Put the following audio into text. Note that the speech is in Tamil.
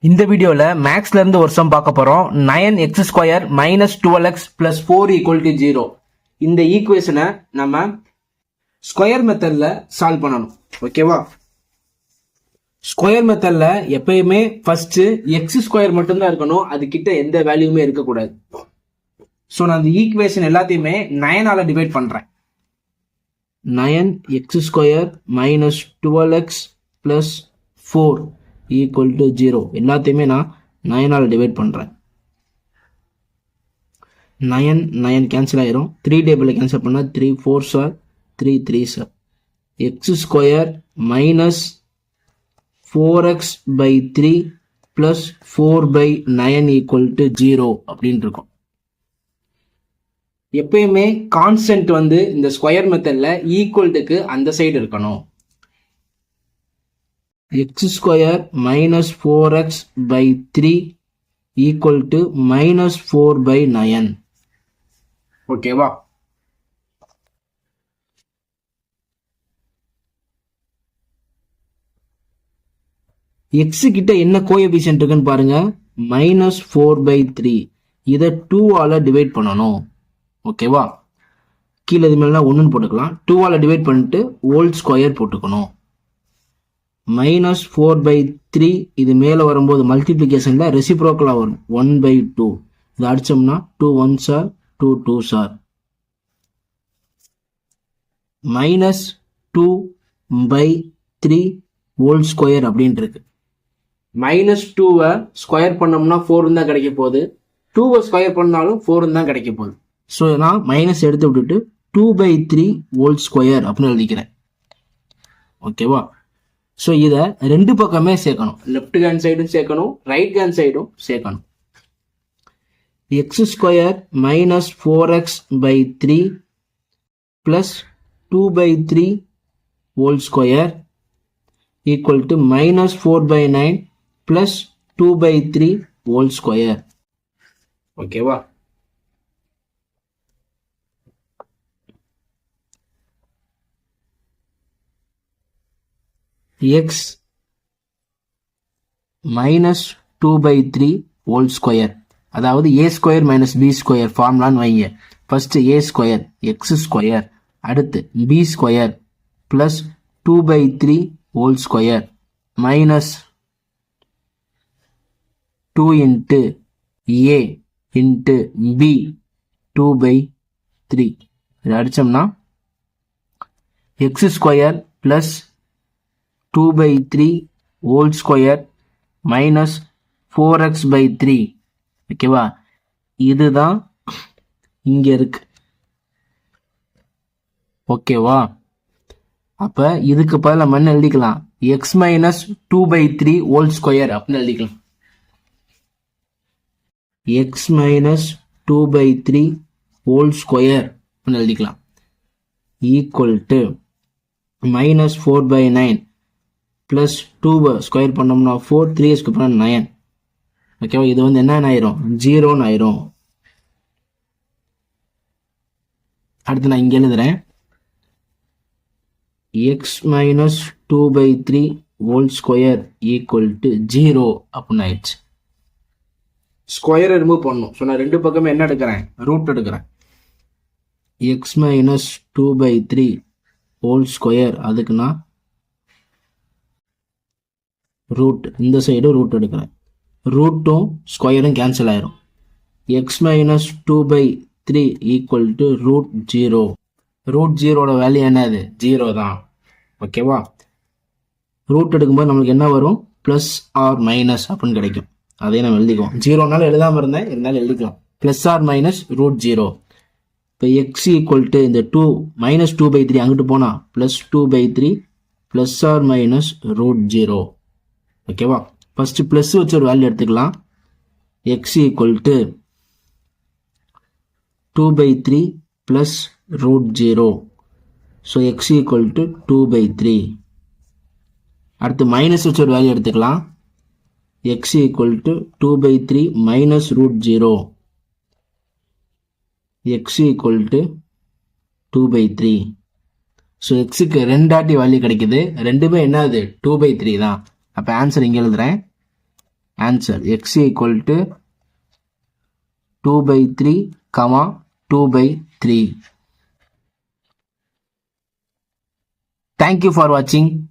இந்த வீடியோல மேக்ஸ்ல இருந்து ஒரு சம் பார்க்க போறோம். 9x² minus 12x plus 4 equal to 0. இந்த ஈக்குவேஷனை நம்ம ஸ்கொயர் மெத்தட்ல சால்வ் பண்ணணும். ஓகேவா? ஸ்கொயர் மெத்தட்ல எப்பயுமே ஃபர்ஸ்ட் x² மட்டும்தான் இருக்கணும், அது கிட்ட எந்த வேல்யூமே இருக்கக்கூடாது. ஸோ நான் இந்த ஈக்குவேஷன் எல்லாத்தையுமே 9ஆல டிவைட் பண்றேன். 9x² minus 12x plus 4 equal to 0 எல்லாத்தையுமே நான் 9ஆல் டிவைட் பண்ணுறேன். 9 கேன்சல் ஆயிரும். 3 டேபிளில் கேன்சல் பண்ணால் 3 4s or 3 3s or x² minus 4x by 3 plus 4 by 9 equal to 0 அப்படின்னு இருக்கும். எப்பயுமே கான்ஸ்டன்ட் இந்த ஸ்கொயர் மெத்தட்ல ஈக்குவல்ட்டுக்கு அந்த சைடு இருக்கணும். x² minus 4x by 3 equal to minus 4 by 9. ஓகேவா? x கிட்ட என்ன கோஎஃபிஷியன்ட் இருக்குன்னு பாருங்க. minus 4 by 3. இதை 2ஆல டிவைட் பண்ணணும். ஓகேவா? கீழே இது மேலே 1 போட்டுக்கலாம். 2ஆல டிவைட் பண்ணிட்டு ஹோல் ஸ்கொயர் போட்டுக்கணும். -4/3 இது மேல வரும்போது மல்டிப்ளிகேஷன்ல ரெசிப்ரோக்கலா வரும் 1/2. இது அடிச்சோம்னா 2 1s or 2 2s or -2/3 whole square அப்படின்னு இருக்கு. -2 ஸ்கொயர் பண்ணோம்னா 4 தான் கிடைக்க போகுது. 2 ஸ்கொயர் பண்ணாலும் 4 தான் கிடைக்க போகுது. ஸோ நான் மைனஸ் எடுத்து விட்டுட்டு 2/3 ஹோல் ஸ்கொயர் அப்படின்னு எழுதிக்கிறேன். ஓகேவா? ஸோ இதை ரெண்டு பக்கமே சேர்க்கணும். லெஃப்ட் ஹேண்ட் சைடும் சேர்க்கணும், ரைட் ஹேண்ட் சைடும் சேர்க்கணும். x² minus 4x by 3 plus 2/3 whole square equal to minus 4 by 9 plus 2/3 whole square. ஓகேவா? x minus 2/3 whole square, அதாவது a² minus b² ஃபார்முலான்னு வைங்க. ஃபர்ஸ்ட் a² x², அடுத்து b² plus 2/3 whole square minus 2 into a into b 2/3. இது அடிச்சோம்னா x² plus 2/3 whole square minus 4x by 3. ஓகேவா? இதுதான் இங்க இருக்கு. ஓகேவா? அப்ப இதுக்கு பதிலா நம்ம என்ன எழுதிக்கலாம்? x minus 2/3 whole square அப்படின்னு எழுதிக்கலாம். x minus 2/3 whole square அப்படின்னு எழுதிக்கலாம். equal to minus 4 by 9 plus 2 square பண்ணோம்னா 4, 3 ஸ்கொயர் பண்ணா 9. ஓகேவா? இது என்ன ஆயிரும்? 0 ஆயிரும். அடுத்து நான் இங்க எழுதுறேன். x minus 2/3 whole square equal to 0 அப்படின்னு ஆயிடுச்சு. ஸ்கொயரை ரிமூவ் பண்ணணும். ஸோ நான் ரெண்டு பக்கமே என்ன எடுக்கிறேன்? ரூட் எடுக்கிறேன். x minus 2/3 whole square, அதுக்கு நான் ரூட், இந்த சைடு ரூட் எடுக்கிறேன். ரூட்டும் ஸ்கொயரும் கேன்சல் ஆயிரும். x minus 2/3 equal to root 0. Root 0ஓட வேல்யூ என்னது? 0 தான். ஓகேவா? ரூட் எடுக்கும்போது நம்மளுக்கு என்ன வரும்? பிளஸ் ஆர் மைனஸ் அப்படின்னு கிடைக்கும். அதையும் நம்ம எழுதிக்குவோம். 0னால எழுதாம இருந்தேன், இருந்தாலும் எழுதிக்கலாம். Plus or minus root 0. இப்போ எக்ஸ் ஈக்குவல் டு இந்த 2 minus 2/3 அங்கிட்டு போனா plus 2/3 plus or minus root 0. ஓகேவா? ஃபர்ஸ்ட் பிளஸ் வச்சு ஒரு வேல்யூ எடுத்துக்கலாம். x equal to 2/3 plus root 0. So x equal to 2/3. அடுத்து மைனஸ் வச்சு ஒரு வேல்யூ எடுத்துக்கலாம். x equal to 2/3 minus root 0. x equal to 2/3. So எக்ஸுக்கு ரெண்டாட்டி வேல்யூ கிடைக்குது. ரெண்டுமே என்னது? 2/3 தான். அப்போ ஆன்சர் இங்கே எழுதுறேன். Answer x equal to 2/3, 2/3. Thank you for watching.